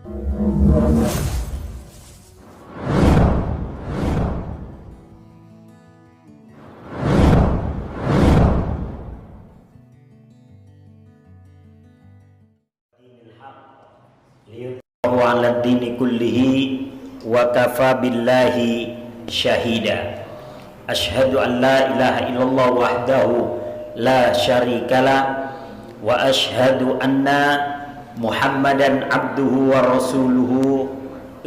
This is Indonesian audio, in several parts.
Ala dini kullihi wa kafa billahi syahida. Ashhadu an la ilaha illallah wahdahu la syarikalah wa ashhadu anna Muhammadan abduhu wa rasuluhu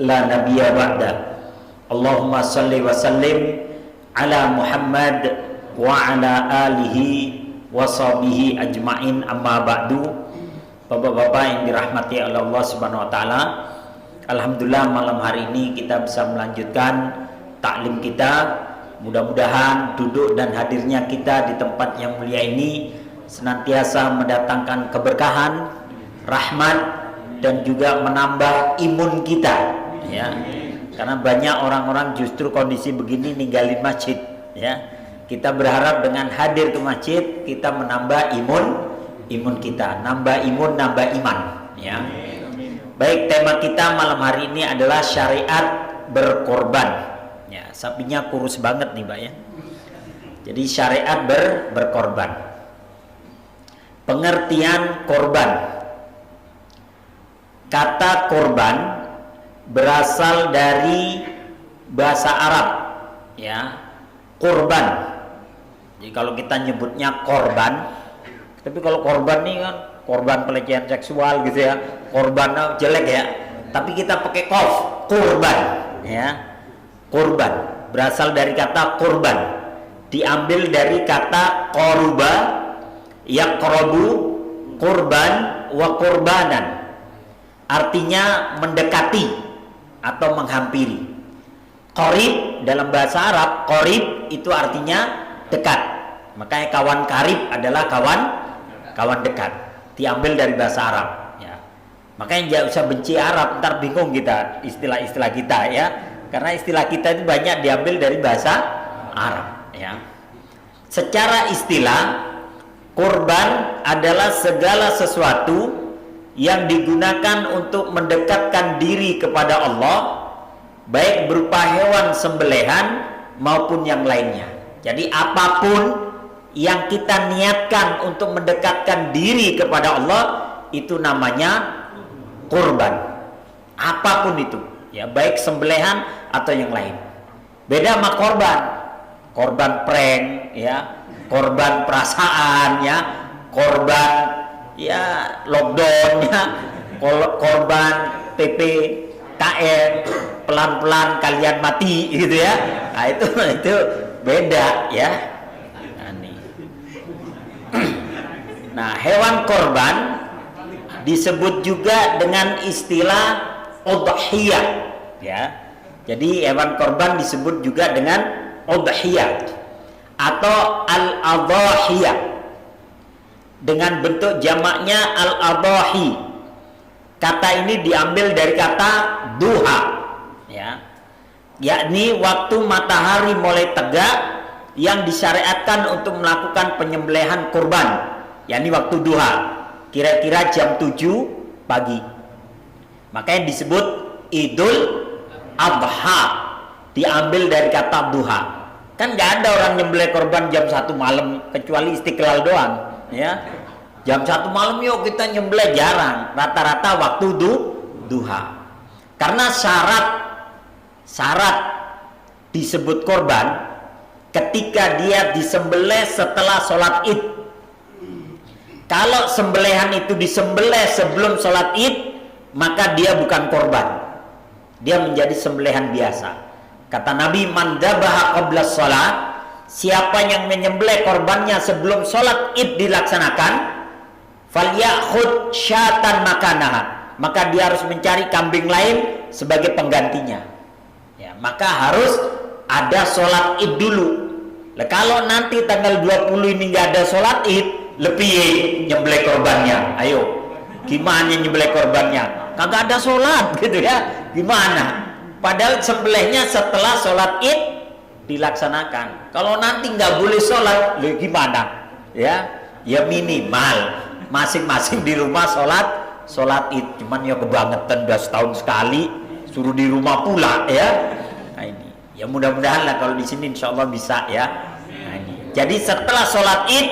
la nabiyya ba'da. Allahumma salli wa sallim ala Muhammad wa ala alihi wa sahbihi ajma'in, amma ba'du. Bapak-bapak yang dirahmati oleh Allah Subhanahu wa taala, alhamdulillah malam hari ini kita bisa melanjutkan taklim kita. Mudah-mudahan duduk dan hadirnya kita di tempat yang mulia ini senantiasa mendatangkan keberkahan, rahmat, dan juga menambah imun kita, ya. Karena banyak orang-orang justru kondisi begini ninggalin masjid, ya. Kita berharap dengan hadir ke masjid kita menambah imun kita, nambah imun, nambah iman, ya. Baik, tema kita malam hari ini adalah syariat berkorban. Ya, sapinya kurus banget nih, Mbak, ya. Jadi syariat berkorban. Pengertian korban. Kata korban berasal dari bahasa Arab, ya. Korban. Jadi kalau kita nyebutnya korban, tapi kalau korban nih kan korban pelecehan seksual gitu ya, korban jelek ya. Tapi kita pakai qaf, korban, ya. Korban berasal dari kata korban, diambil dari kata qoruba, yaqrabu, korban, wa korbanan. Artinya mendekati atau menghampiri. Qorib dalam bahasa Arab, qorib itu artinya dekat. Makanya kawan karib adalah kawan dekat, diambil dari bahasa Arab, ya. Makanya jangan usah benci Arab, ntar bingung kita istilah-istilah kita, ya. Karena istilah kita itu banyak diambil dari bahasa Arab, ya. Secara istilah, kurban adalah segala sesuatu yang digunakan untuk mendekatkan diri kepada Allah, baik berupa hewan sembelihan maupun yang lainnya. Jadi apapun yang kita niatkan untuk mendekatkan diri kepada Allah itu namanya kurban. Apapun itu, ya, baik sembelihan atau yang lain. Beda sama korban prank, ya, korban perasaan, ya, korban ya lockdown, ya, korban PPKM, pelan-pelan kalian mati gitu, ya. Nah, itu beda, ya. Nah, hewan korban disebut juga dengan istilah udhiyah, ya. Jadi hewan korban disebut juga dengan udhiyah atau al-adhahiyah, dengan bentuk jamaknya al-adhahi. Kata ini diambil dari kata duha, ya, yakni waktu matahari mulai tegak yang disyariatkan untuk melakukan penyembelihan kurban, yakni waktu duha, kira-kira jam 7 pagi. Makanya disebut Idul Adha, diambil dari kata duha. Kan nggak ada orang nyembelih korban jam 1 malam kecuali Istiqlal doang, ya. Jam 1 malam yuk kita nyembelih, jarang. Rata-rata waktu duha. Karena syarat disebut korban ketika dia disembelih setelah sholat Id. Kalau sembelihan itu disembelih sebelum sholat Id, maka dia bukan korban, dia menjadi sembelihan biasa. Kata Nabi, man dzabaha qabla sholat, siapa yang menyembelih korbannya sebelum sholat Id dilaksanakan, falyakhud syatan makanaha, maka dia harus mencari kambing lain sebagai penggantinya, ya. Maka harus ada sholat Id dulu. Nah, kalau nanti tanggal 20 ini nggak ada sholat Id, lebih nyembelih korbannya, ayo, gimana nyembelih korbannya? Kagak ada sholat gitu, ya, gimana? Padahal sembelihnya setelah sholat Id dilaksanakan. Kalau nanti nggak boleh sholat, gimana? Ya minimal masing-masing di rumah sholat sholat id, cuman ya kebangetan udah setahun sekali suruh di rumah pula ya. Nah ini ya mudah-mudahan lah kalau di sini insya Allah bisa ya. Nah ini jadi setelah sholat id,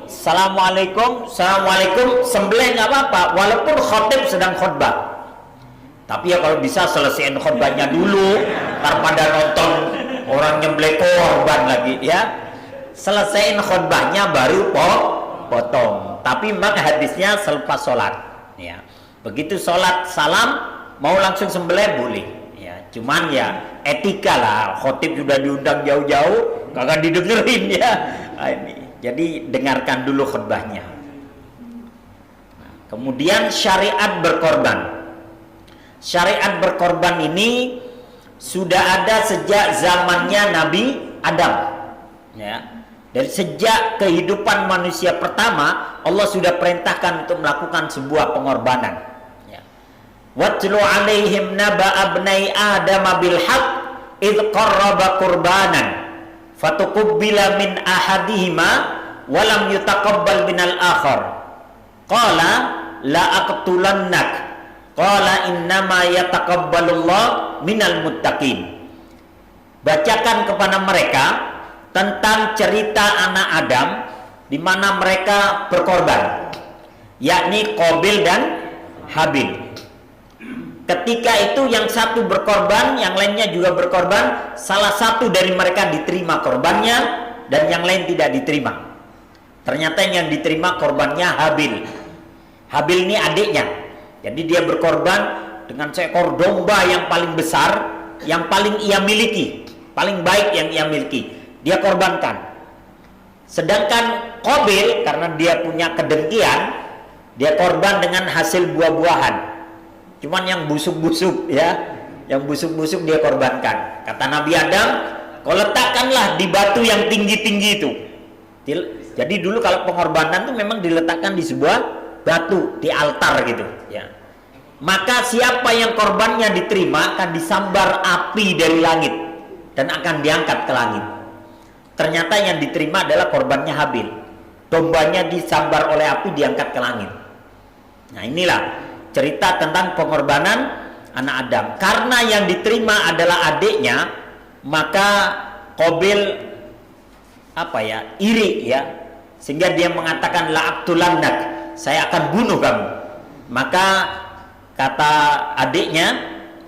assalamualaikum, assalamualaikum, sembelih nggak apa-apa walaupun khotib sedang khutbah. Tapi ya kalau bisa selesaiin khutbahnya dulu, daripada nonton orang nyembelih korban lagi ya. Selesaiin khutbahnya baru potong. Tapi memang hadisnya selepas sholat ya. Begitu sholat salam mau langsung sembelih boleh ya. Cuman ya etika lah, khotib sudah diundang jauh-jauh kagak didengerin ya. Nah, ini jadi dengarkan dulu khutbahnya. Nah, kemudian syariat berkorban. Syariat berkorban ini sudah ada sejak zamannya Nabi Adam ya. Dari sejak kehidupan manusia pertama, Allah sudah perintahkan untuk melakukan sebuah pengorbanan ya. Watlu alaihim naba abnai adam bil haqq id qarraba qurbanan fatuqbila min ahadihima wa lam yutaqabbal minal akhar qala la aqtulannak qala innama yataqabbalullah minal muttaqin. Bacakan kepada mereka tentang cerita anak Adam di mana mereka berkorban, yakni Qabil dan Habil. Ketika itu yang satu berkorban, yang lainnya juga berkorban, salah satu dari mereka diterima korbannya dan yang lain tidak diterima. Ternyata yang diterima korbannya Habil. Habil ini adiknya. Jadi dia berkorban dengan seekor domba yang paling besar, yang paling ia miliki, paling baik yang ia miliki. Dia korbankan. Sedangkan Qabil karena dia punya kedengkian, dia korban dengan hasil buah-buahan. Cuman yang busuk-busuk ya, yang busuk-busuk dia korbankan. Kata Nabi Adam, kau letakkanlah di batu yang tinggi-tinggi itu. Jadi dulu kalau pengorbanan itu memang diletakkan di sebuah batu, di altar gitu ya. Maka siapa yang korbannya diterima akan disambar api dari langit dan akan diangkat ke langit. Ternyata yang diterima adalah korbannya Habil. Dombanya disambar oleh api, diangkat ke langit. Nah inilah cerita tentang pengorbanan anak Adam. Karena yang diterima adalah adiknya, maka Qabil iri ya, sehingga dia mengatakan la'aqtulannak, saya akan bunuh kamu. Maka kata adiknya,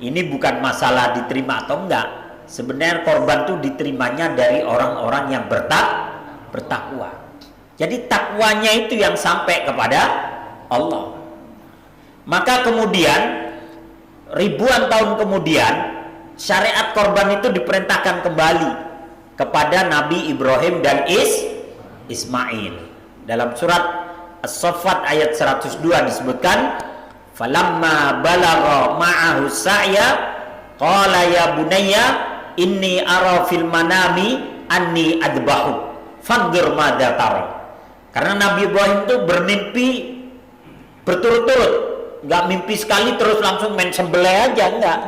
ini bukan masalah diterima atau enggak. Sebenarnya korban itu diterimanya dari orang-orang yang bertakwa. Jadi takwanya itu yang sampai kepada Allah. Maka kemudian ribuan tahun kemudian syariat korban itu diperintahkan kembali kepada Nabi Ibrahim dan Ismail. Dalam surat As-Saffat ayat 102 disebutkan, falamma balagha ma'ahu sa'ya qala ya bunayya inni ara fil manami anni adbahu fanzur madza tara. Karena Nabi Ibrahim itu bermimpi berturut-turut, nggak mimpi sekali terus langsung main sembelih aja, enggak.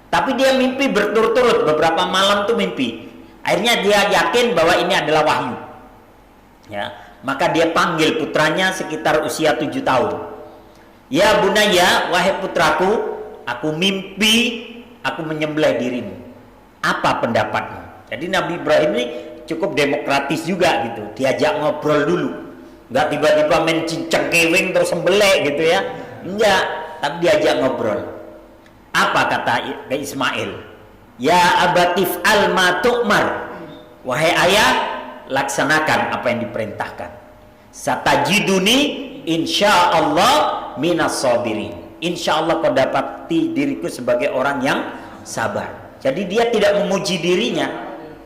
Tapi dia mimpi berturut-turut, beberapa malam tuh mimpi. Akhirnya dia yakin bahwa ini adalah wahyu. Ya, maka dia panggil putranya sekitar usia 7 tahun. Ya bunaya, wahai putraku, aku mimpi aku menyembelih dirimu. Apa pendapatmu? Jadi Nabi Ibrahim ini cukup demokratis juga gitu. Diajak ngobrol dulu. Enggak tiba-tiba main cincang kewing terus sembelih gitu ya. Enggak, tapi diajak ngobrol. Apa kata Ismail? Ya abatif al ma tu'mar. Wahai ayah, laksanakan apa yang diperintahkan. Satajiduni insyaallah minas sabirin. Insyaallah kau dapati diriku sebagai orang yang sabar. Jadi dia tidak memuji dirinya,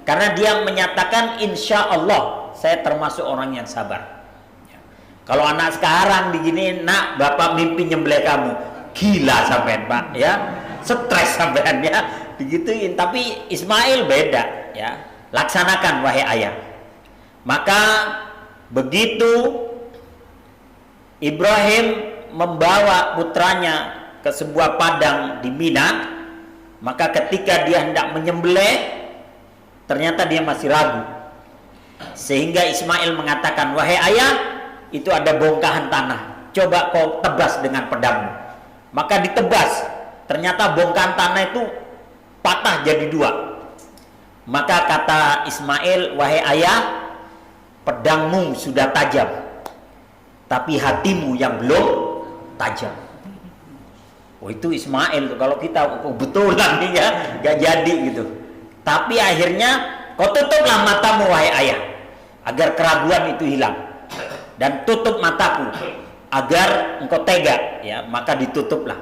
karena dia menyatakan insyaallah saya termasuk orang yang sabar. Kalau anak sekarang begini, nak bapak mimpi nyembelih kamu, gila sampean pak ya, stres sampean ya, digituin. Tapi Ismail beda ya, laksanakan wahai ayah. Maka begitu Ibrahim membawa putranya ke sebuah padang di Mina, maka ketika dia hendak menyembelih, ternyata dia masih ragu. Sehingga Ismail mengatakan, wahai ayah, itu ada bongkahan tanah. coba kau tebas dengan pedangmu. Maka ditebas, ternyata bongkahan tanah itu patah jadi dua. Maka kata Ismail, wahai ayah, pedangmu sudah tajam, tapi hatimu yang belum tajam. Oh itu Ismail, kalau kita betulan nih ya, gak jadi gitu. Tapi akhirnya kau tutuplah matamu wahai ayah, agar keraguan itu hilang, dan tutup mataku agar engkau tega, ya. Maka ditutuplah.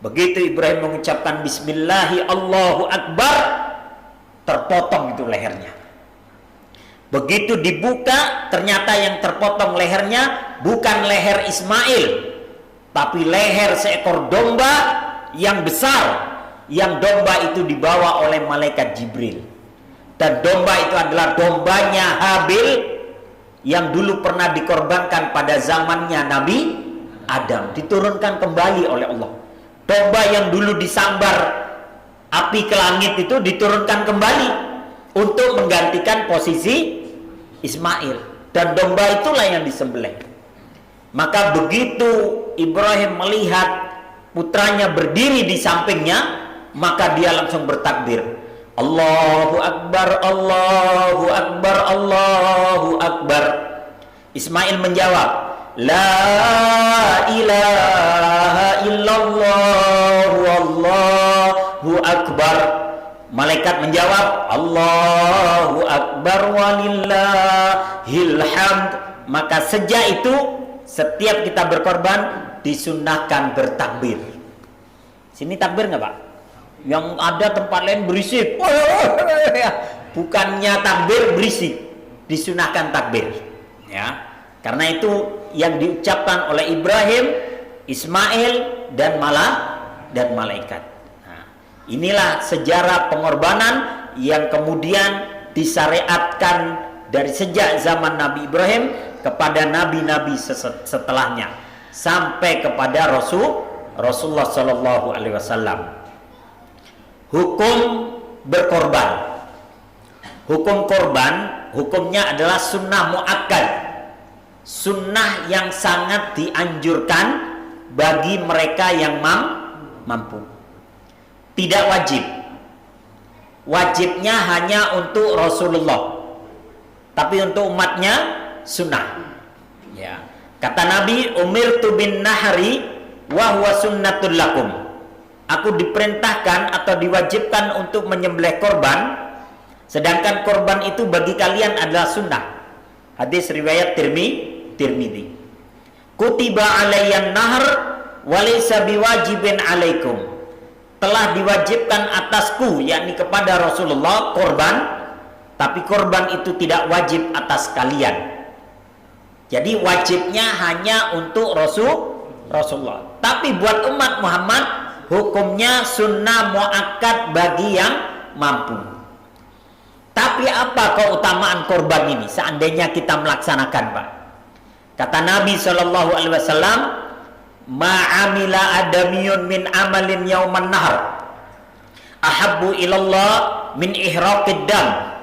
Begitu Ibrahim mengucapkan Bismillahi Allahu Akbar, terpotong itu lehernya. Begitu dibuka, ternyata yang terpotong lehernya bukan leher Ismail, tapi leher seekor domba yang besar, yang domba itu dibawa oleh malaikat Jibril. Dan domba itu adalah dombanya Habil yang dulu pernah dikorbankan pada zamannya Nabi Adam, diturunkan kembali oleh Allah. Domba yang dulu disambar api ke langit itu diturunkan kembali untuk menggantikan posisi Ismail, dan domba itulah yang disembelih. Maka begitu Ibrahim melihat putranya berdiri di sampingnya, maka dia langsung bertakbir, Allahu Akbar, Allahu Akbar, Allahu Akbar. Ismail menjawab, La ilaha illallah wallahu akbar. Malaikat menjawab, Allahu Akbar walillahil hamd. Maka sejak itu setiap kita berkorban disunnahkan bertakbir. Sini takbir nggak Pak? Yang ada tempat lain berisik. Bukannya takbir berisik, disunahkan takbir. Ya, karena itu yang diucapkan oleh Ibrahim, Ismail dan malaikat. Inilah sejarah pengorbanan yang kemudian disyariatkan dari sejak zaman Nabi Ibrahim kepada nabi-nabi setelahnya sampai kepada Rasulullah Shallallahu Alaihi Wasallam. Hukum berkorban, hukum korban, hukumnya adalah sunnah muakkad, sunnah yang sangat dianjurkan bagi mereka yang mampu. Tidak wajib. Wajibnya hanya untuk Rasulullah, tapi untuk umatnya sunnah. Ya. Kata Nabi, umirtu bin nahri wa huwa sunnatul lakum. Aku diperintahkan atau diwajibkan untuk menyembelih korban, sedangkan korban itu bagi kalian adalah sunnah. Hadis riwayat Tirmidzi. Kutiba alayyan nahr wa laysa biwajibin alaikum. Telah diwajibkan atasku, yakni kepada Rasulullah, korban, tapi korban itu tidak wajib atas kalian. Jadi wajibnya hanya untuk Rasulullah. Tapi buat umat Muhammad, hukumnya sunnah muakkad bagi yang mampu. Tapi apa keutamaan korban ini seandainya kita melaksanakan, Pak? Kata Nabi SAW, ma'amila adamiyun min amalin yauman nahar ahabbu ilallah min ihraqid dam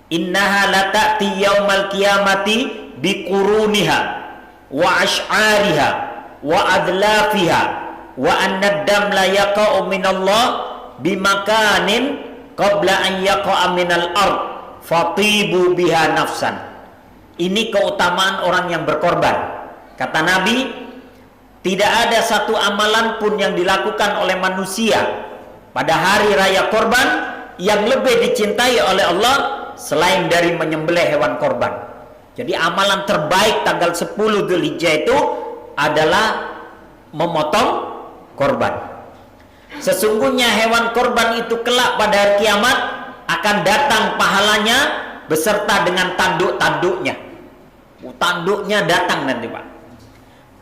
innaha la ta'ti yaumal qiyamati biquruniha wa ash'ariha wa adlafiha wa anna dam la yaqa'u minallah bimakanin qabla an yaqa'a minal ard fatibu biha nafsan. Ini keutamaan orang yang berkorban. Kata Nabi, tidak ada satu amalan pun yang dilakukan oleh manusia pada hari raya korban yang lebih dicintai oleh Allah selain dari menyembelih hewan korban. Jadi amalan terbaik tanggal 10 Dzulhijjah itu adalah memotong korban. Sesungguhnya hewan korban itu kelak pada hari kiamat akan datang pahalanya beserta dengan tanduk-tanduknya. Tanduknya datang nanti, Pak.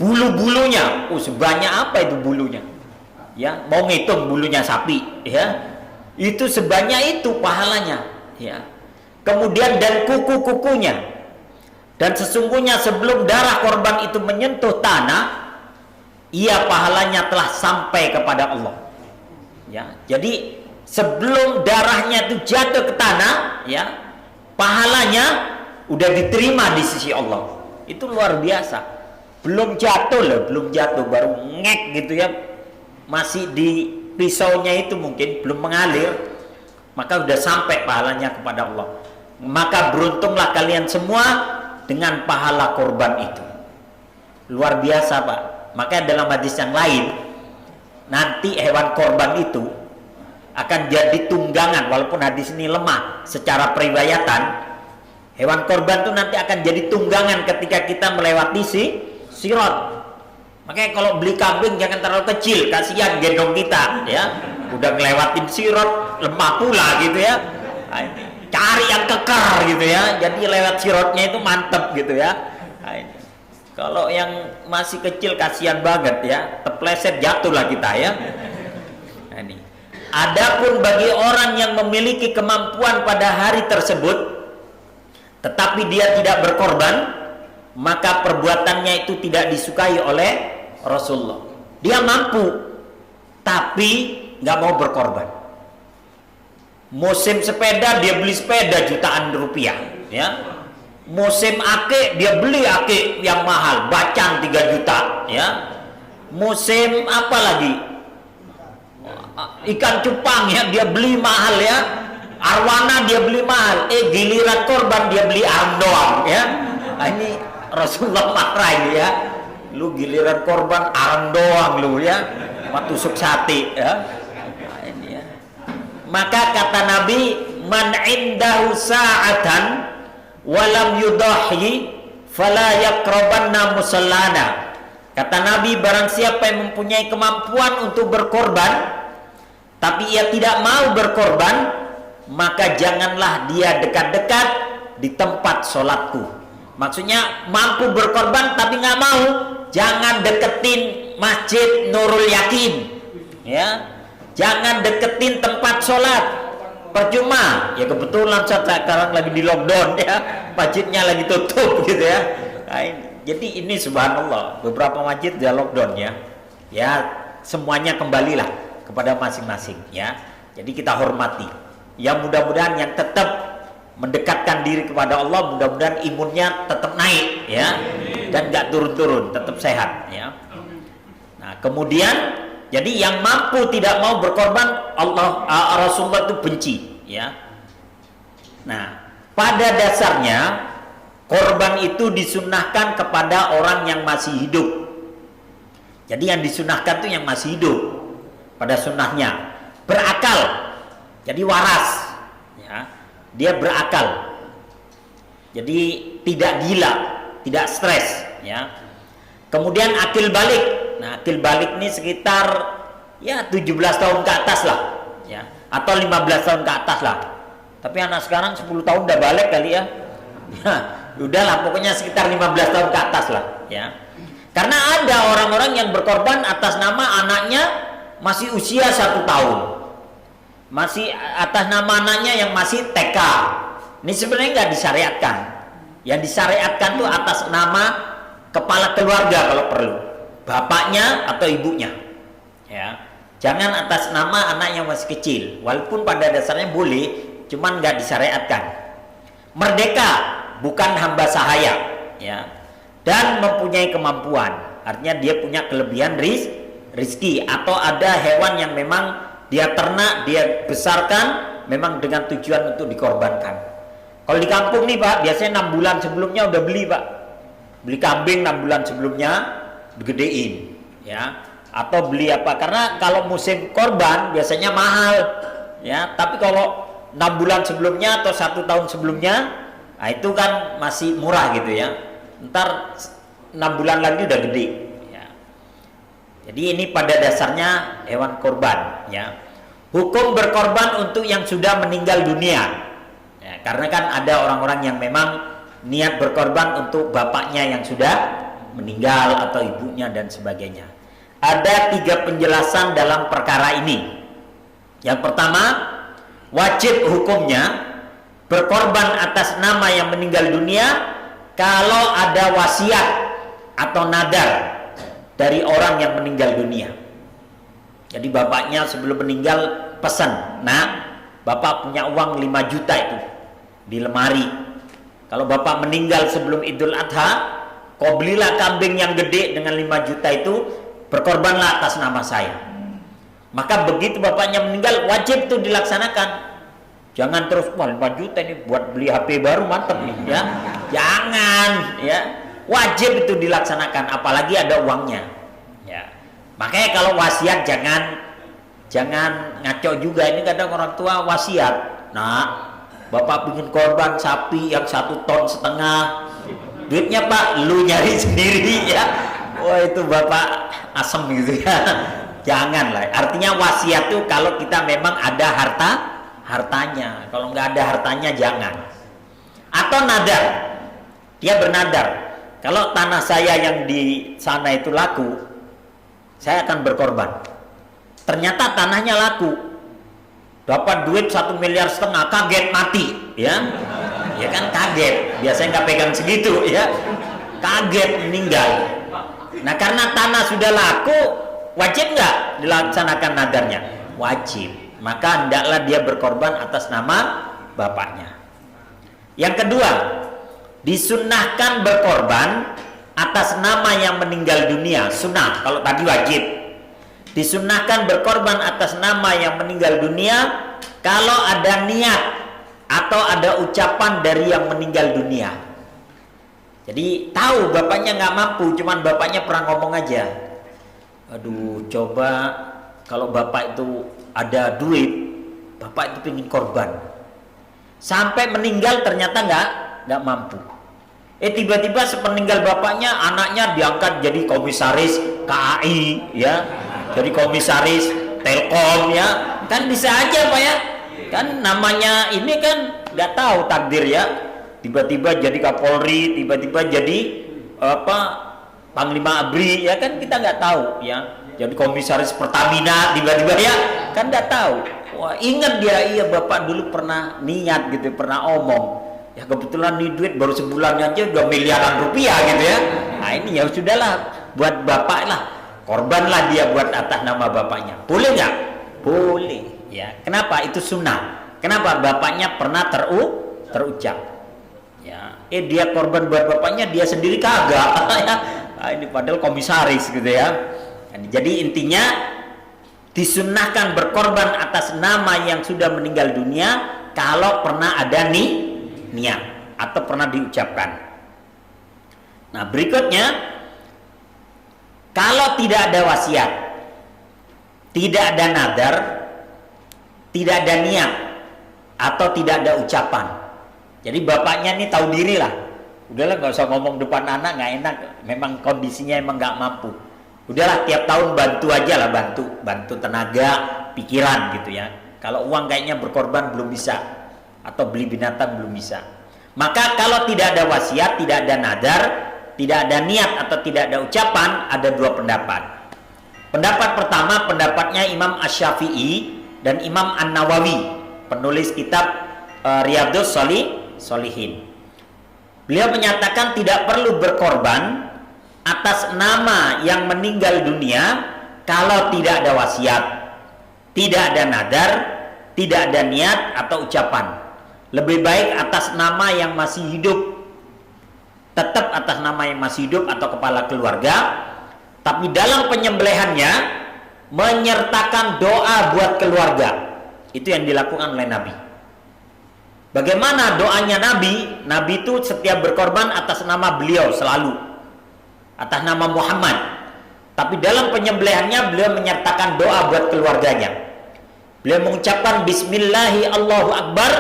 Bulu-bulunya, sebanyak apa itu bulunya? Ya, mau ngitung bulunya sapi, ya. Itu sebanyak itu pahalanya, ya. Kemudian dan kuku-kukunya. Dan sesungguhnya sebelum darah korban itu menyentuh tanah, ia pahalanya telah sampai kepada Allah. Ya, jadi sebelum darahnya itu jatuh ke tanah, ya, pahalanya udah diterima di sisi Allah. Itu luar biasa. belum jatuh loh, belum jatuh, baru ngek gitu ya, masih di pisaunya itu mungkin belum mengalir, maka udah sampai pahalanya kepada Allah. Maka beruntunglah kalian semua dengan pahala korban itu. Luar biasa Pak. Maka dalam hadis yang lain, nanti hewan korban itu akan jadi tunggangan. Walaupun hadis ini lemah secara periwayatan, hewan korban itu nanti akan jadi tunggangan ketika kita melewati sirat. Makanya kalau beli kambing jangan terlalu kecil, kasihan gendong kita ya. Udah ngelewatin sirat, lemah pula gitu ya. Cari yang kekar gitu ya. Jadi lewat siratnya itu mantep gitu ya. Kalau yang masih kecil kasihan banget ya, terpleset jatuhlah kita ya. Ini. Adapun bagi orang yang memiliki kemampuan pada hari tersebut, tetapi dia tidak berkorban, maka perbuatannya itu tidak disukai oleh Rasulullah. Dia mampu, tapi nggak mau berkorban. Musim sepeda dia beli sepeda jutaan rupiah, ya. Musim ake dia beli ake yang mahal, bacang 3 juta, ya. Musim apa lagi? Ikan cupang ya dia beli mahal ya. Arwana dia beli mahal, giliran korban dia beli arm doang ya. Nah, ini Rasulullah marah ini ya. Lu giliran korban arm doang lu ya, cuma tusuk sate ya. Nah, ini ya. Maka kata Nabi, man indahu sa'atan walam yudahi fala yaqrabanna musallana. Kata Nabi, barang siapa yang mempunyai kemampuan untuk berkorban tapi ia tidak mau berkorban, maka janganlah dia dekat-dekat di tempat sholatku. Maksudnya mampu berkorban tapi nggak mau, jangan deketin masjid Nurul Yakin, ya. Jangan deketin tempat sholat, percuma. Ya kebetulan sekarang lagi di lockdown ya, masjidnya lagi tutup gitu ya. Nah, jadi ini subhanallah, beberapa masjid dia lockdown ya. Ya semuanya kembalilah kepada masing-masing ya. Jadi kita hormati. Ya mudah-mudahan yang tetap mendekatkan diri kepada Allah, mudah-mudahan imunnya tetap naik ya, dan nggak turun-turun, tetap sehat ya. Nah kemudian jadi yang mampu tidak mau berkorban, Rasulullah itu benci ya. Nah pada dasarnya korban itu disunnahkan kepada orang yang masih hidup. Jadi yang disunahkan itu yang masih hidup pada sunnahnya, berakal. Jadi waras, ya. Dia berakal. Jadi tidak gila, tidak stres, ya. Kemudian akil balik. Nah, akil balik ini sekitar ya 17 tahun ke atas lah, ya. Atau 15 tahun ke atas lah. Tapi anak sekarang 10 tahun udah balik kali ya. Ya, udahlah pokoknya sekitar 15 tahun ke atas lah, ya. Karena ada orang-orang yang berkorban atas nama anaknya masih usia 1 tahun. Masih atas nama anaknya yang masih TK. Ini sebenarnya nggak disyariatkan. Yang disyariatkan tuh atas nama kepala keluarga kalau perlu, bapaknya atau ibunya, ya. Jangan atas nama anak yang masih kecil. Walaupun pada dasarnya boleh, cuman nggak disyariatkan. Merdeka, bukan hamba sahaya, ya. Dan mempunyai kemampuan, artinya dia punya kelebihan rizki, atau ada hewan yang memang dia ternak, dia besarkan memang dengan tujuan untuk dikorbankan. Kalau di kampung nih Pak, biasanya 6 bulan sebelumnya udah beli Pak. Beli kambing 6 bulan sebelumnya digedein, ya. Atau beli apa? Karena kalau musim korban biasanya mahal, ya. Tapi kalau 6 bulan sebelumnya atau 1 tahun sebelumnya, nah itu kan masih murah gitu ya. Ntar 6 bulan lagi udah gede. Jadi ini pada dasarnya hewan korban, ya. Hukum berkorban untuk yang sudah meninggal dunia, ya, karena kan ada orang-orang yang memang niat berkorban untuk bapaknya yang sudah meninggal atau ibunya dan sebagainya. Ada 3 penjelasan dalam perkara ini. Yang pertama, wajib hukumnya berkorban atas nama yang meninggal dunia kalau ada wasiat atau nadar dari orang yang meninggal dunia. Jadi bapaknya sebelum meninggal pesan, nah bapak punya uang 5 juta itu di lemari. Kalau bapak meninggal sebelum Idul Adha, kau belilah kambing yang gede dengan 5 juta itu, berkorbanlah atas nama saya. Maka begitu bapaknya meninggal, wajib itu dilaksanakan. Jangan terus, wah 5 juta ini buat beli HP baru mantep nih ya. Jangan ya. Wajib itu dilaksanakan, apalagi ada uangnya. Ya. Makanya kalau wasiat jangan ngaco juga. Ini kadang orang tua wasiat. Nah, bapak bikin korban sapi yang 1,5 ton, duitnya pak lu nyari sendiri ya. Wah itu bapak asem gitu ya. Janganlah. Artinya wasiat itu kalau kita memang ada hartanya. Kalau nggak ada hartanya jangan. Atau nadar, dia bernadar, kalau tanah saya yang di sana itu laku, saya akan berkorban. Ternyata tanahnya laku, dapat duit 1,5 miliar, kaget mati ya. Ya kan kaget, biasanya nggak pegang segitu ya, kaget meninggal. Nah karena tanah sudah laku, wajib nggak dilaksanakan nadarnya? Wajib. Maka hendaklah dia berkorban atas nama bapaknya. Yang kedua, disunnahkan berkorban atas nama yang meninggal dunia. Sunnah, kalau tadi wajib. Disunnahkan berkorban atas nama yang meninggal dunia kalau ada niat atau ada ucapan dari yang meninggal dunia. Jadi tahu bapaknya nggak mampu, cuman bapaknya pernah ngomong aja, aduh coba kalau bapak itu ada duit, bapak itu pengen korban. Sampai meninggal ternyata nggak mampu. Tiba-tiba sepeninggal bapaknya, anaknya diangkat jadi komisaris KAI ya, jadi komisaris Telkom ya, kan bisa aja pak ya. Kan namanya ini kan nggak tahu takdir ya. Tiba-tiba jadi Kapolri, tiba-tiba jadi Panglima ABRI ya, kan kita nggak tahu ya. Jadi komisaris Pertamina tiba-tiba ya, kan nggak tahu. Wah ingat dia, iya bapak dulu pernah niat gitu, pernah omong. Ya kebetulan nih duit baru sebulan aja udah miliaran rupiah gitu ya. Nah ini ya sudahlah, buat bapak lah, korbanlah dia buat atas nama bapaknya. Boleh nggak? Boleh. Ya kenapa? Itu sunnah. Kenapa? Bapaknya pernah terucap. Ya, dia korban buat bapaknya, dia sendiri kagak. Nah, ini padahal komisaris gitu ya. Jadi intinya disunnahkan berkorban atas nama yang sudah meninggal dunia kalau pernah ada niat atau pernah diucapkan. Nah berikutnya, kalau tidak ada wasiat, tidak ada nadar, tidak ada niat atau tidak ada ucapan. Jadi bapaknya ini tahu diri lah, udahlah nggak usah ngomong depan anak, nggak enak, memang kondisinya emang nggak mampu. Udahlah tiap tahun bantu aja lah, bantu tenaga, pikiran gitu ya. Kalau uang kayaknya berkorban belum bisa, atau beli binatang belum bisa. Maka kalau tidak ada wasiat, tidak ada nadar, tidak ada niat atau tidak ada ucapan, ada dua pendapat. Pendapat pertama, pendapatnya Imam Asy-Syafi'i dan Imam An-Nawawi, penulis kitab Riyadhus Shalihin. Beliau menyatakan tidak perlu berkorban atas nama yang meninggal dunia kalau tidak ada wasiat, tidak ada nadar, tidak ada niat atau ucapan. Lebih baik atas nama yang masih hidup, tetap atas nama yang masih hidup atau kepala keluarga, tapi dalam penyembelihannya menyertakan doa buat keluarga. Itu yang dilakukan oleh Nabi. Bagaimana doanya Nabi? Nabi itu setiap berkorban atas nama beliau selalu, atas nama Muhammad. Tapi dalam penyembelihannya beliau menyertakan doa buat keluarganya. Beliau mengucapkan Bismillahi Allahu Akbar,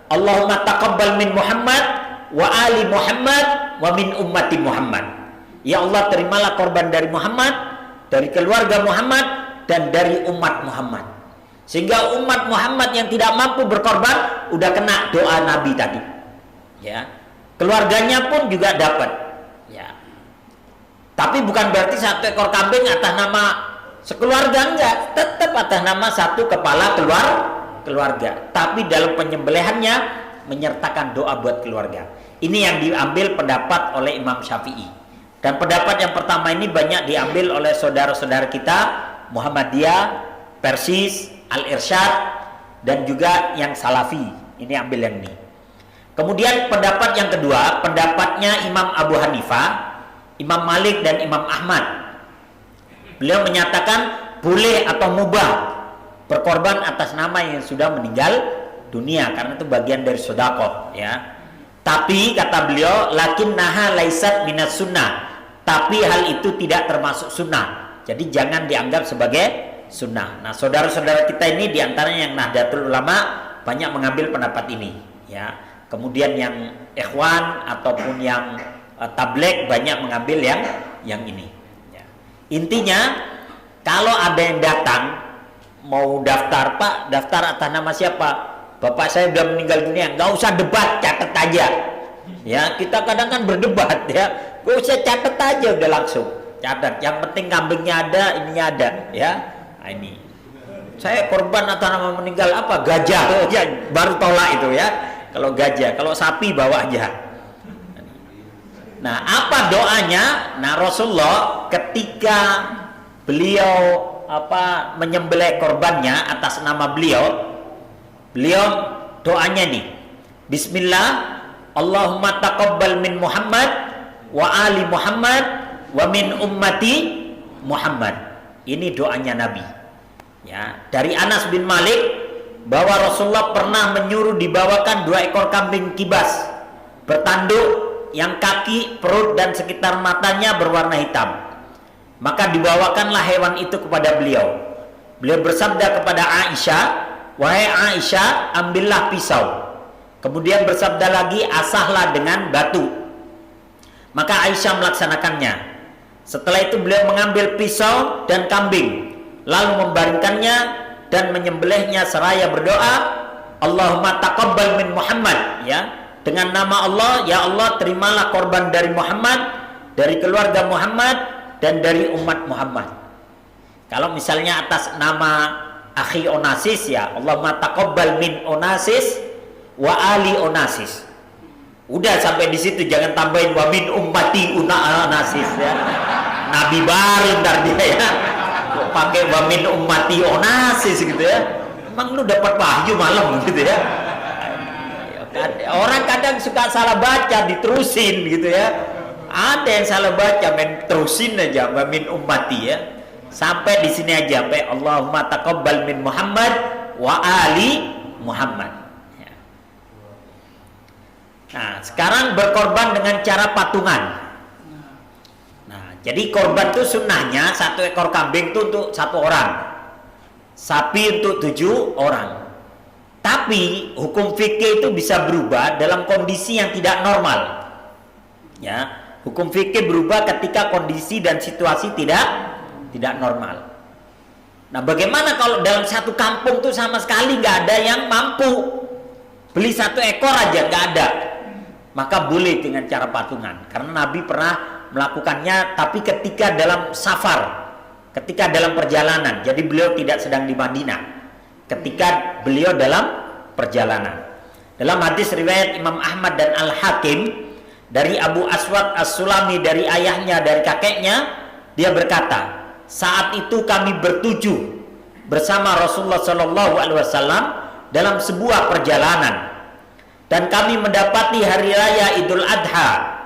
Allahumma taqabbal min Muhammad wa ali Muhammad wa min ummati Muhammad. Ya Allah, terimalah korban dari Muhammad, dari keluarga Muhammad, dan dari umat Muhammad. Sehingga umat Muhammad yang tidak mampu berkorban udah kena doa Nabi tadi. Ya. Keluarganya pun juga dapat. Ya. Tapi bukan berarti 1 ekor kambing atas nama sekeluarga, enggak, tetap atas nama satu kepala keluarga. Tapi dalam penyembelihannya menyertakan doa buat keluarga. Ini yang diambil pendapat oleh Imam Syafi'i. Dan pendapat yang pertama ini banyak diambil oleh saudara-saudara kita Muhammadiyah, Persis, Al-Irsyad, dan juga yang Salafi. Ini ambil yang ini. Kemudian pendapat yang kedua, pendapatnya Imam Abu Hanifah Imam Malik dan Imam Ahmad. Beliau menyatakan boleh atau mubah berkorban atas nama yang sudah meninggal dunia karena itu bagian dari sedekah, ya. Tapi kata beliau, lakinnaha laisat minas sunnah. Tapi hal itu tidak termasuk sunnah. Jadi jangan dianggap sebagai sunnah. Nah, saudara-saudara kita ini diantaranya yang Nahdlatul Ulama banyak mengambil pendapat ini, ya. Kemudian yang Ikhwan ataupun yang Tabligh banyak mengambil yang ini. Ya. Intinya, kalau ada yang datang mau daftar, Pak, daftar atas nama siapa? Bapak saya sudah meninggal dunia, nggak usah debat, catat aja. Ya, kita kadang kan berdebat, ya, nggak usah catat aja, udah langsung catat. Yang penting kambingnya ada, ininya ada, ya. Nah, ini saya korban atas nama meninggal apa? Gajah, ya, baru tolak itu, ya. Kalau gajah, kalau sapi bawa aja. Nah, apa doanya? Nah, Rasulullah ketika beliau menyembelih korbannya atas nama beliau doanya nih, Bismillah, Allahumma taqabbal min Muhammad wa ali Muhammad wa min ummati Muhammad. Ini doanya Nabi. Ya, dari Anas bin Malik bahwa Rasulullah pernah menyuruh dibawakan 2 ekor kambing kibas bertanduk yang kaki, perut dan sekitar matanya berwarna hitam. Maka dibawakanlah hewan itu kepada beliau. Beliau bersabda kepada Aisyah, wahai Aisyah, ambillah pisau. Kemudian bersabda lagi, asahlah dengan batu. Maka Aisyah melaksanakannya. Setelah itu beliau mengambil pisau dan kambing, lalu membaringkannya dan menyembelihnya seraya berdoa, Allahumma taqabbal min Muhammad, ya, dengan nama Allah, ya Allah terimalah korban dari Muhammad, dari keluarga Muhammad dan dari umat Muhammad. Kalau misalnya atas nama akhi Onasis, ya Allahumma taqabbal min Onasis wa ali Onasis. Udah sampai di situ, jangan tambahin wa min ummati Onasis, ya. Nabi baru ntar dia, ya. Kok pakai wa min ummati Onasis gitu, ya. Emang lu dapat wahyu malam gitu, ya. Orang kadang suka salah baca, diterusin gitu, ya. Ada yang salah baca, terusin aja wa min ummati, ya. Sampai di sini aja, sampai Allahumma taqabbal min Muhammad wa ali Muhammad. Ya. Nah, sekarang berkorban dengan cara patungan. Nah, jadi korban itu sunnahnya 1 ekor kambing itu untuk 1 orang, sapi untuk 7 orang. Tapi hukum fikih itu bisa berubah dalam kondisi yang tidak normal. Ya, hukum fikih berubah ketika kondisi dan situasi tidak normal. Nah, bagaimana kalau dalam satu kampung tuh sama sekali nggak ada yang mampu beli 1 ekor aja, nggak ada, maka boleh dengan cara patungan. Karena Nabi pernah melakukannya, tapi ketika dalam safar, ketika dalam perjalanan. Jadi beliau tidak sedang di Madinah ketika beliau dalam perjalanan. Dalam hadis riwayat Imam Ahmad dan Al-Hakim dari Abu Aswad As-Sulami dari ayahnya, dari kakeknya, dia berkata, saat itu kami bertujuh bersama Rasulullah SAW dalam sebuah perjalanan dan kami mendapati hari raya Idul Adha.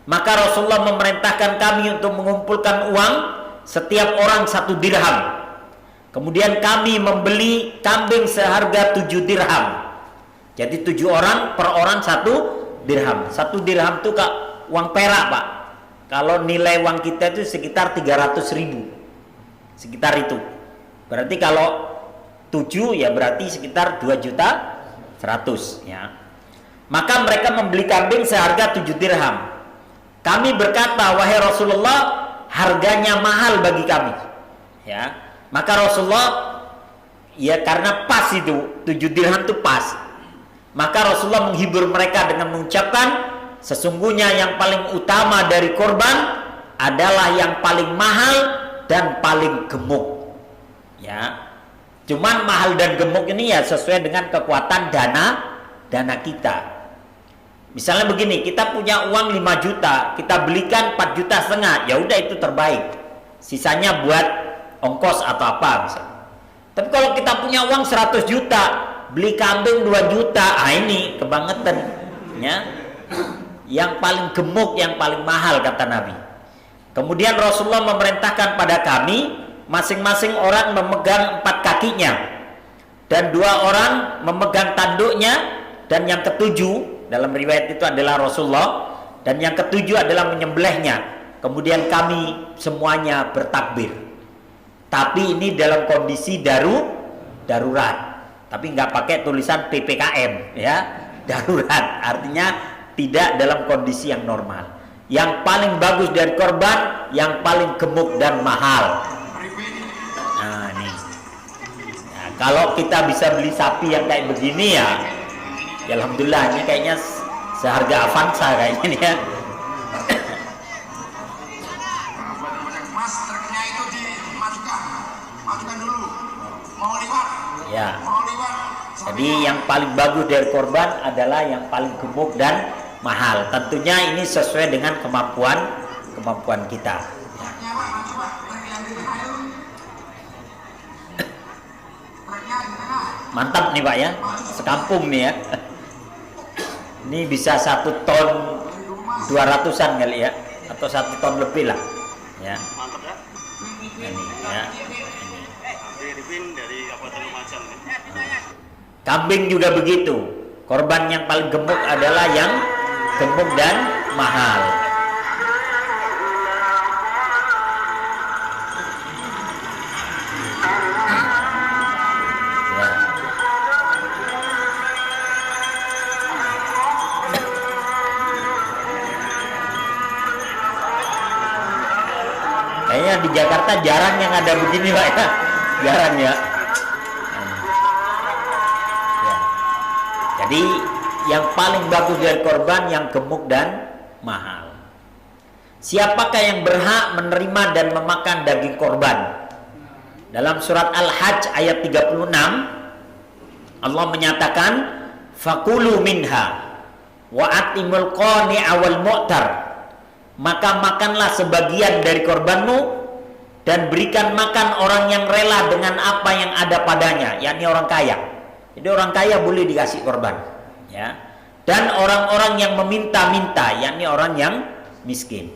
Maka Rasulullah memerintahkan kami untuk mengumpulkan uang, setiap orang 1 dirham. Kemudian kami membeli kambing seharga 7 dirham. Jadi 7 orang per orang 1 dirham. 1 dirham itu uang perak, Pak. Kalau nilai uang kita itu sekitar 300.000, sekitar itu. Berarti kalau 7 ya berarti sekitar 2.100.000, ya. Maka mereka membeli kambing seharga 7 dirham. Kami berkata, wahai Rasulullah, harganya mahal bagi kami, ya. Maka Rasulullah, ya karena pas itu 7 dirham itu pas, maka Rasulullah menghibur mereka dengan mengucapkan, sesungguhnya yang paling utama dari korban adalah yang paling mahal dan paling gemuk, ya. Cuman mahal dan gemuk ini ya sesuai dengan kekuatan dana kita. Misalnya begini, kita punya uang 5 juta, kita belikan 4,5 juta, ya udah itu terbaik. Sisanya buat ongkos atau apa misalnya. Tapi kalau kita punya uang 100 juta, beli kambing 2 juta, ini kebangetan, ya. Yang paling gemuk, yang paling mahal kata Nabi. Kemudian Rasulullah memerintahkan pada kami masing-masing orang memegang 4 kakinya dan 2 orang memegang tanduknya, dan yang ketujuh dalam riwayat itu adalah Rasulullah, dan yang ketujuh adalah menyembelihnya. Kemudian kami semuanya bertakbir. Tapi ini dalam kondisi darurat. Tapi nggak pakai tulisan PPKM ya, darurat. Artinya tidak dalam kondisi yang normal. Yang paling bagus dari korban yang paling gemuk dan mahal. Nah ini. Nah, kalau kita bisa beli sapi yang kayak begini ya alhamdulillah, ini kayaknya seharga Avanza kayaknya nih ya. Mas, truknya itu dimajukan dulu. Mau liwat? Ya. Mau liwat. Jadi yang paling bagus dari korban adalah yang paling gemuk dan mahal. Tentunya ini sesuai dengan kemampuan kita. Truknya Pak, maju Pak. Truk yang di tengah itu. Truknya di tengah. Mantap nih Pak ya, sekampung nih ya. Ini bisa 1 ton 200-an kali ya, atau 1 ton lebih lah ya. Mantap ya. Ini ya. Ripin dari Kabupaten Lumajang. Kambing juga begitu. Korban yang paling gemuk adalah yang gemuk dan mahal. Ya. Kayaknya di Jakarta jarang yang ada begini Pak ya. Jarang ya. Ya. Jadi yang paling bagus dari korban yang gemuk dan mahal. Siapakah yang berhak menerima dan memakan daging korban? Dalam surat Al-Hajj ayat 36 Allah menyatakan fakulu minha wa atimul qani'a wal mu'tar, maka makanlah sebagian dari korbanmu dan berikan makan orang yang rela dengan apa yang ada padanya, yakni orang kaya. Jadi orang kaya boleh dikasih korban ya. Dan orang-orang yang meminta-minta, yakni orang yang miskin.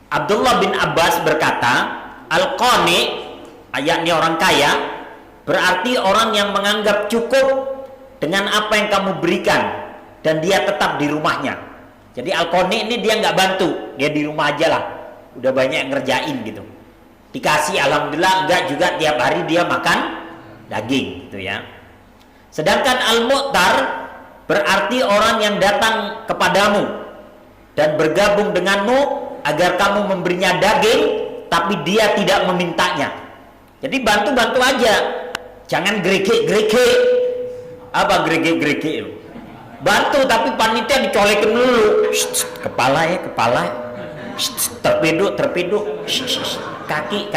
Abdullah bin Abbas berkata, al-qani, yakni orang kaya, berarti orang yang menganggap cukup dengan apa yang kamu berikan dan dia tetap di rumahnya. Jadi al-qani ini dia nggak bantu, dia di rumah aja lah, udah banyak yang ngerjain gitu. Dikasih alhamdulillah, enggak juga tiap hari dia makan daging gitu ya. Sedangkan al-mu'tar berarti orang yang datang kepadamu dan bergabung denganmu agar kamu memberinya daging, tapi dia tidak memintanya. Jadi bantu-bantu aja, jangan gerege-gerege. Apa gerege-gerege? Bantu tapi panitia dicolekin dulu. Kepala ya, kepala. Terpeduk. Kaki,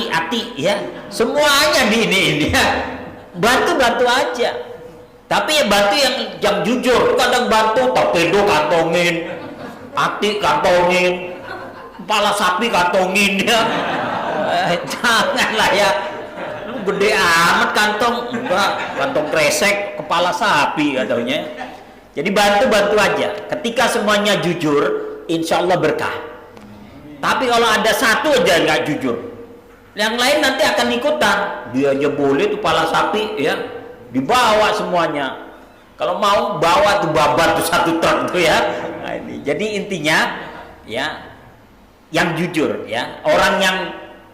hati ya. Semuanya di ini ya. Bantu aja. Tapi ya bantu yang jujur. Kadang bantu torpedo kantongin, hati kantongin, kepala sapi kantongin ya. Janganlah ya. Lu gede amat kantong, enggak, kantong kresek, kepala sapi katanya. Jadi bantu aja. Ketika semuanya jujur, insya Allah berkah. Tapi kalau ada satu aja nggak jujur, yang lain nanti akan ikutan. Dia aja boleh tuh kepala sapi ya, dibawa semuanya. Kalau mau bawa tuh babat tuh 1 truk tuh ya. Nah, ini. Jadi intinya ya, yang jujur ya. Orang yang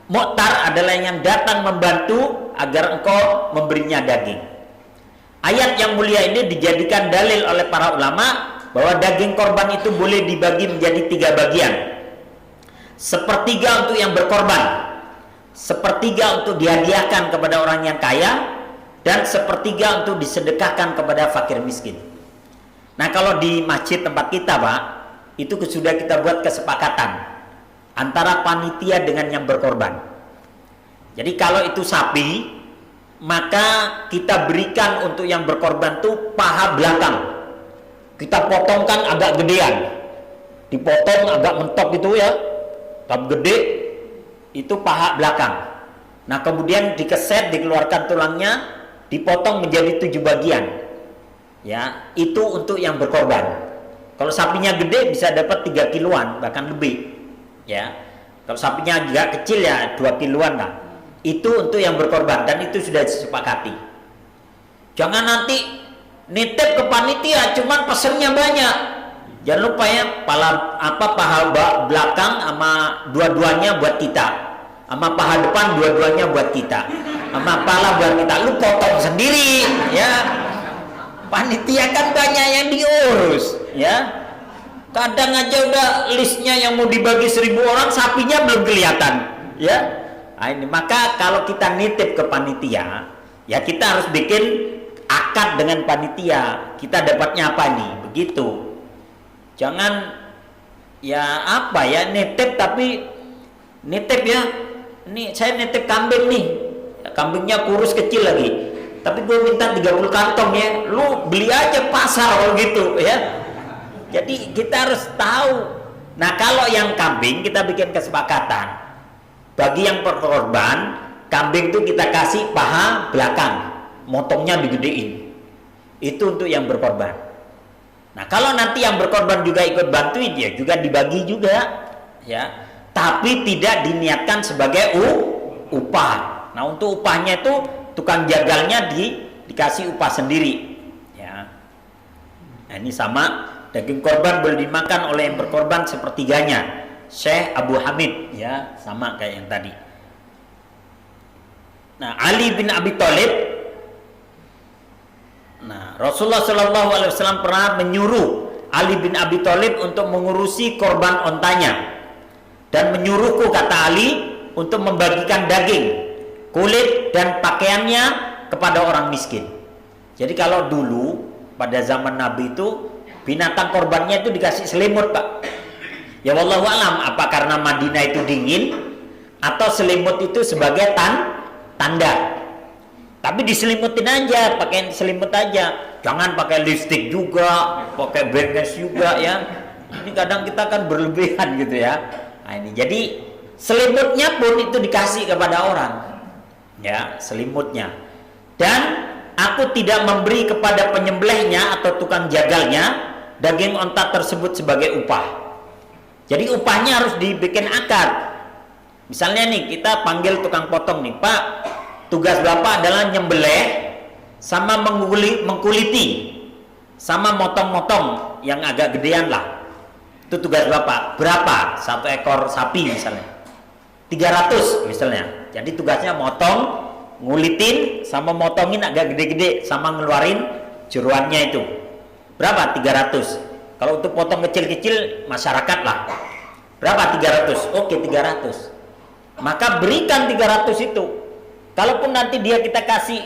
mu'tar adalah yang datang membantu agar engkau memberinya daging. Ayat yang mulia ini dijadikan dalil oleh para ulama bahwa daging korban itu boleh dibagi menjadi 3 bagian. Sepertiga untuk yang berkorban, sepertiga untuk dihadiahkan kepada orang yang kaya, dan sepertiga untuk disedekahkan kepada fakir miskin. Nah kalau di masjid tempat kita Pak, itu sudah kita buat kesepakatan antara panitia dengan yang berkorban. Jadi kalau itu sapi, maka kita berikan untuk yang berkorban tuh paha belakang. Kita potongkan agak gedean, dipotong agak mentok itu ya, tab gede, itu paha belakang. Nah kemudian dikeset, dikeluarkan tulangnya, dipotong menjadi 7 bagian. Ya, itu untuk yang berkorban. Kalau sapinya gede bisa dapat 3 kiloan bahkan lebih. Ya, kalau sapinya juga kecil ya 2 kiloan lah. Itu untuk yang berkorban dan itu sudah disepakati. Jangan nanti nitip ke panitia cuman pesennya banyak. Jangan lupa ya, paha belakang sama dua-duanya buat kita, sama paha depan dua-duanya buat kita, sama pala buat kita. Lu potong sendiri ya. Panitia kan banyak yang diurus ya. Kadang aja udah listnya yang mau dibagi 1000 orang, sapinya belum kelihatan ya. Nah, ini maka kalau kita nitip ke panitia ya kita harus bikin akad dengan panitia. Kita dapatnya apa nih, begitu. Jangan ya apa ya nitip tapi nitip ya. Ini saya nitip kambing nih, kambingnya kurus kecil lagi, tapi gue minta 30 kantong ya. Lu beli aja pasar kalau gitu ya. Jadi kita harus tahu. Nah kalau yang kambing kita bikin kesepakatan. Bagi yang berkorban, kambing itu kita kasih paha belakang, motongnya digedein. Itu untuk yang berkorban. Nah kalau nanti yang berkorban juga ikut bantuin, ya juga dibagi juga ya, tapi tidak diniatkan sebagai upah. Nah untuk upahnya itu tukang jagalnya dikasih upah sendiri ya. Nah ini sama, daging korban boleh dimakan oleh yang berkorban sepertiganya. Syekh Abu Hamid ya, sama kayak yang tadi. Nah Ali bin Abi Thalib, nah, Rasulullah SAW pernah menyuruh Ali bin Abi Thalib untuk mengurusi korban ontanya dan menyuruhku, kata Ali, untuk membagikan daging, kulit dan pakaiannya kepada orang miskin. Jadi kalau dulu pada zaman Nabi itu binatang korbannya itu dikasih selimut, Pak. Ya wallahu alam, apa karena Madinah itu dingin atau selimut itu sebagai tanda. Tapi diselimutin aja, pakai selimut aja. Jangan pakai lipstick juga, pakai bengkes juga ya. Ini kadang kita kan berlebihan gitu ya. Nah ini jadi selimutnya pun itu dikasih kepada orang. Ya, selimutnya. Dan aku tidak memberi kepada penyembelihnya atau tukang jagalnya daging onta tersebut sebagai upah. Jadi upahnya harus dibikin akad. Misalnya nih kita panggil tukang potong nih, Pak, tugas Bapak adalah nyembelih sama mengkuliti sama motong-motong yang agak gedean lah. Itu tugas Bapak. Berapa? 1 ekor sapi misalnya. 300 misalnya. Jadi tugasnya motong, ngulitin sama motongin agak gede-gede sama ngeluarin jeruannya itu. Berapa? 300. Kalau untuk potong kecil-kecil masyarakat lah. Berapa? 300. Oke, 300. Maka berikan 300 itu. Kalaupun nanti dia kita kasih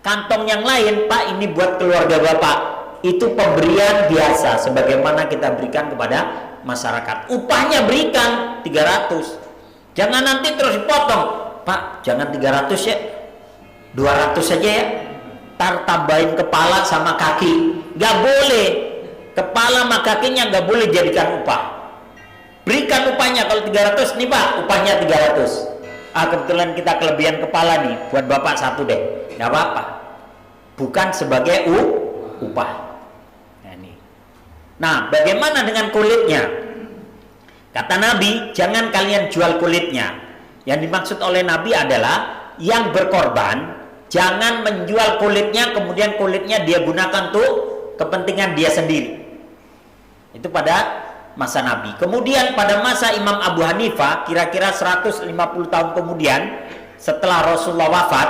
kantong yang lain, Pak, ini buat keluarga Bapak, itu pemberian biasa sebagaimana kita berikan kepada masyarakat. Upahnya berikan 300. Jangan nanti terus dipotong, Pak, jangan 300 ya, 200 saja ya, tar tambahin kepala sama kaki. Gak boleh, kepala sama kakinya gak boleh jadikan upah. Berikan upahnya. Kalau 300 nih Pak, upahnya 300. Kebetulan kita kelebihan kepala nih, buat Bapak 1 deh, gak apa-apa, bukan sebagai upah. Nah bagaimana dengan kulitnya? Kata Nabi, jangan kalian jual kulitnya. Yang dimaksud oleh Nabi adalah yang berkorban jangan menjual kulitnya, kemudian kulitnya dia gunakan untuk kepentingan dia sendiri. Itu pada masa Nabi. Kemudian pada masa Imam Abu Hanifah, kira-kira 150 tahun kemudian setelah Rasulullah wafat,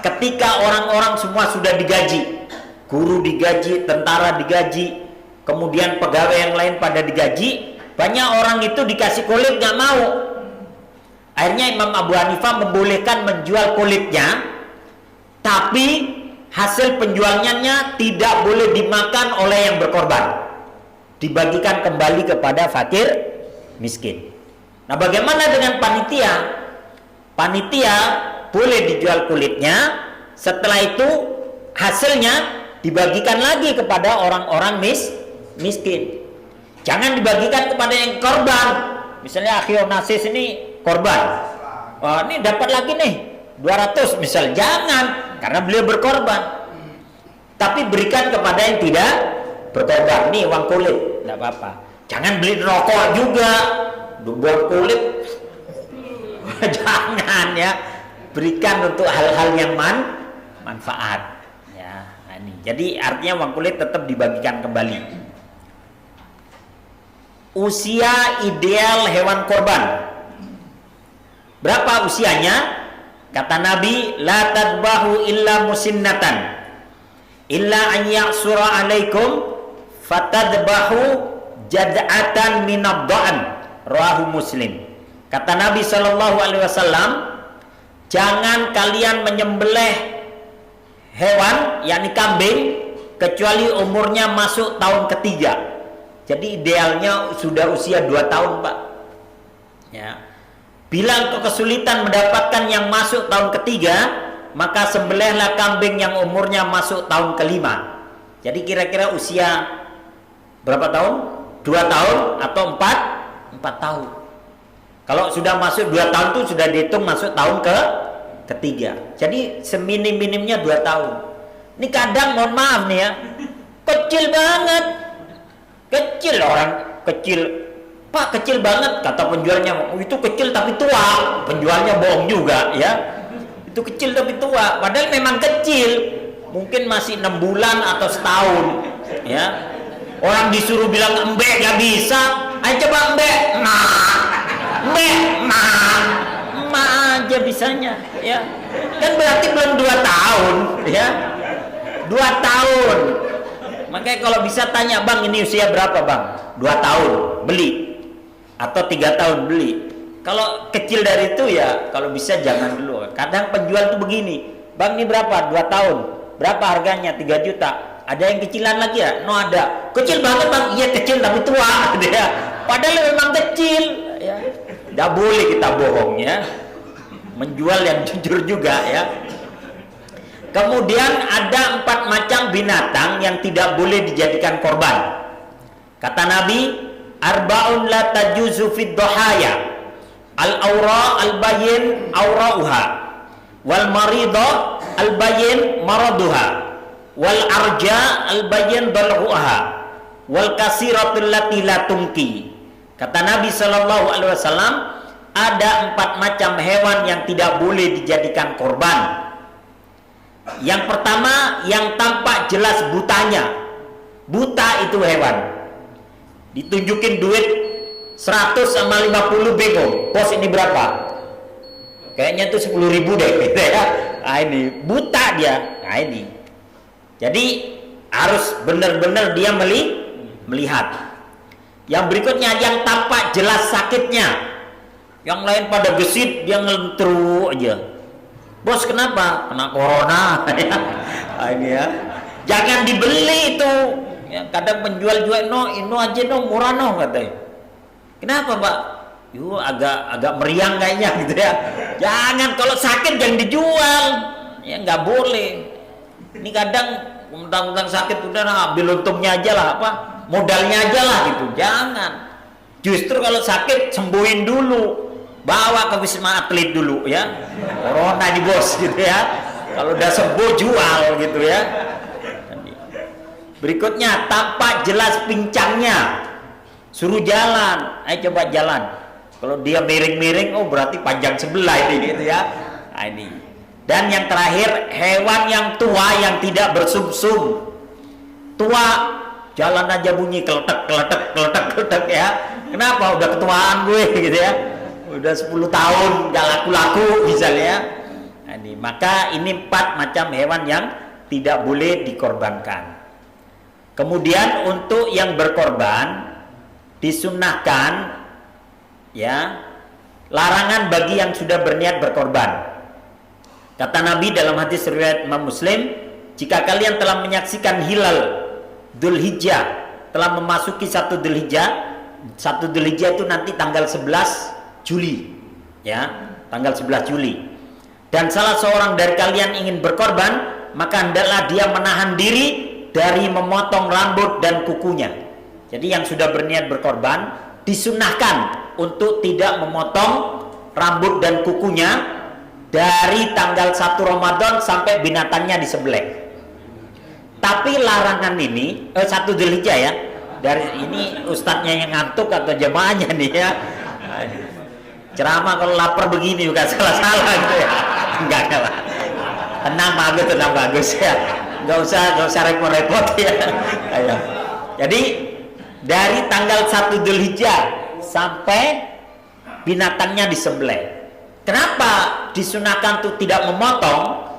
ketika orang-orang semua sudah digaji, guru digaji, tentara digaji, kemudian pegawai yang lain pada digaji, banyak orang itu dikasih kulit gak mau. Akhirnya Imam Abu Hanifah membolehkan menjual kulitnya, tapi hasil penjualannya tidak boleh dimakan oleh yang berkorban, dibagikan kembali kepada fakir miskin. Nah bagaimana dengan panitia? Panitia boleh dijual kulitnya, setelah itu hasilnya dibagikan lagi kepada orang-orang miskin. Jangan dibagikan kepada yang korban. Misalnya akhi Onassis ini korban, ini dapat lagi nih 200 misal. Jangan, karena beliau berkorban. Tapi berikan kepada yang tidak berkorban. Nih uang kulit, tidak apa-apa. Jangan beli rokok juga, buang kulit. Jangan ya, berikan untuk hal-hal yang manfaat ya. Nah, ini jadi artinya uang kulit tetap dibagikan kembali. Usia ideal hewan korban, berapa usianya? Kata Nabi, la tadbahu illa musinnatan illa an ya'sura alaikum fatadbahu jad'atan minad dha'an, rawahu Muslim. Kata Nabi SAW, jangan kalian menyembelih hewan, yakni kambing, kecuali umurnya masuk tahun ketiga. Jadi idealnya sudah usia 2 tahun, Pak. Ya. Bila engkau kesulitan mendapatkan yang masuk tahun ketiga, maka sembelihlah kambing yang umurnya masuk tahun kelima. Jadi kira-kira usia berapa tahun? 2 tahun atau 4 tahun. Kalau sudah masuk 2 tahun itu sudah dihitung masuk tahun ketiga. Jadi seminim-minimnya 2 tahun. Ini kadang mohon maaf nih ya, kecil banget. Kecil, orang kecil. Pak, kecil banget, kata penjualnya. Oh, itu kecil tapi tua. Penjualnya bohong juga ya. Itu kecil tapi tua. Padahal memang kecil. Mungkin masih 6 bulan atau setahun ya. Orang disuruh bilang embek gak bisa. Ayo coba embek. Ma aja bisanya ya. Kan berarti belum 2 tahun ya. 2 tahun. Makanya kalau bisa tanya, Bang ini usia berapa Bang? 2 tahun beli, atau 3 tahun beli. Kalau kecil dari itu ya kalau bisa jangan dulu. Kadang penjual tuh begini, Bang ini berapa? 2 tahun. Berapa harganya? 3 juta. Ada yang kecilan lagi ya? No ada. Kecil banget Bang. Iya kecil tapi tua ya. Padahal memang kecil ya. Tidak boleh kita bohong ya. Menjual yang jujur juga ya. Kemudian ada 4 macam binatang yang tidak boleh dijadikan korban. Kata Nabi, arba'un la tajuzu fid dhahaya. Al-awra al-bayyin awra'uha, wal marida al-bayyin maraduha, wal arja al-bayyin dal'uha, wal kasiratul lati la tungki. Kata Nabi SAW, ada 4 macam hewan yang tidak boleh dijadikan korban. Yang pertama, yang tampak jelas butanya. Buta itu hewan. Ditunjukin duit 100 sama 50 bingung. Bos ini berapa? Kayaknya itu 10.000 deh gitu ya. Nah, ini buta dia. Nah, ini. Jadi harus benar-benar dia melihat. Yang berikutnya yang tampak jelas sakitnya. Yang lain pada gesit, dia ngelentru aja. Bos kenapa? Kena corona ya. Nah, ini ya. Jangan dibeli itu. Ya, kadang penjual juga no aja no murah no katanya. Kenapa Pak? Yuk agak meriang kayaknya gitu ya. Jangan, kalau sakit jangan dijual. Ya nggak boleh. Ini kadang mentang-mentang sakit udah ambil untungnya aja lah, apa modalnya aja lah gitu. Jangan. Justru kalau sakit sembuhin dulu. Bawa ke Wisma Atlet dulu ya. Corona di bos gitu ya. Kalau udah sembuh jual gitu ya. Berikutnya tampak jelas pincangnya. Suruh jalan, ayo coba jalan. Kalau dia miring-miring, oh berarti panjang sebelah ini gitu ya. Nah, ini. Dan yang terakhir, hewan yang tua yang tidak bersumsum. Tua, jalan aja bunyi keletek ya. Kenapa? Udah ketuaan gue gitu ya. Udah 10 tahun gak laku-laku misalnya. Nah, ini. Maka ini 4 macam hewan yang tidak boleh dikorbankan. Kemudian untuk yang berkorban disunahkan ya, larangan bagi yang sudah berniat berkorban. Kata Nabi dalam hadis riwayat Imam Muslim, jika kalian telah menyaksikan hilal Dzulhijjah, telah memasuki 1 Dzulhijjah, 1 Dzulhijjah itu nanti tanggal 11 Juli ya, tanggal 11 Juli, dan salah seorang dari kalian ingin berkorban, maka hendaklah dia menahan diri dari memotong rambut dan kukunya. Jadi yang sudah berniat berkorban disunahkan untuk tidak memotong rambut dan kukunya dari tanggal 1 Ramadan sampai binatangnya disembelih. Tapi larangan ini 1 Dzulhijjah ya. Dari ini ustadznya yang ngantuk atau jemaahnya nih ya. Nah, Ceramah kalau lapar begini bukan salah-salah gitu ya. Enggak lah. Tenang bagus ya. Enggak usah repot-repot ya. Ayo. Jadi dari tanggal 1 Dzulhijjah sampai binatangnya disembelih. Kenapa disunahkan tuh tidak memotong?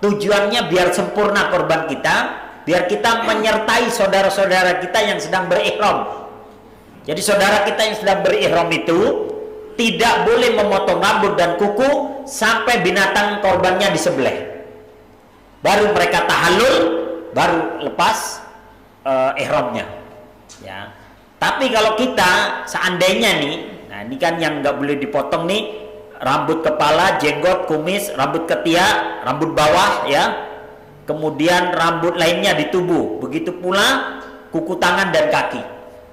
Tujuannya biar sempurna korban kita, biar kita menyertai saudara-saudara kita yang sedang berihram. Jadi saudara kita yang sedang berihram itu tidak boleh memotong rambut dan kuku sampai binatang korbannya disembelih. Baru mereka tahallul, baru lepas ihramnya. Ya. Tapi kalau kita seandainya nih, nah ini kan yang nggak boleh dipotong nih, rambut kepala, jenggot, kumis, rambut ketiak, rambut bawah ya, kemudian rambut lainnya di tubuh, begitu pula kuku tangan dan kaki.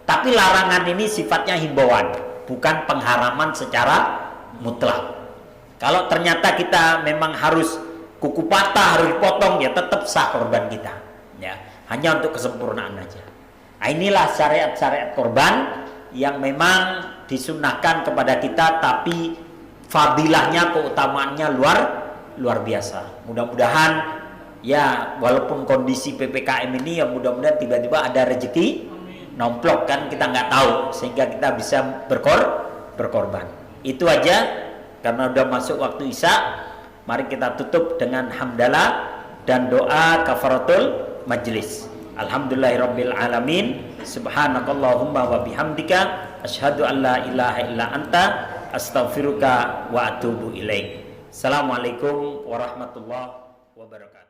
Tapi larangan ini sifatnya himbauan, bukan pengharaman secara mutlak. Kalau ternyata kita memang harus kuku patah harus dipotong, ya tetap sah korban kita ya, hanya untuk kesempurnaan aja. Nah, inilah syariat-syariat korban yang memang disunahkan kepada kita, tapi fadilahnya, keutamaannya luar biasa. Mudah-mudahan ya, walaupun kondisi PPKM ini ya, mudah-mudahan tiba-tiba ada rezeki nomplok, kan kita nggak tahu, sehingga kita bisa berkorban. Itu aja, karena udah masuk waktu Isya. Mari kita tutup dengan hamdalah dan doa kafaratul majlis. Alhamdulillahirabbil alamin. Subhanakallahumma wa bihamdika asyhadu an la ilaha illa anta astaghfiruka wa atubu ilaik. Assalamualaikum warahmatullahi wabarakatuh.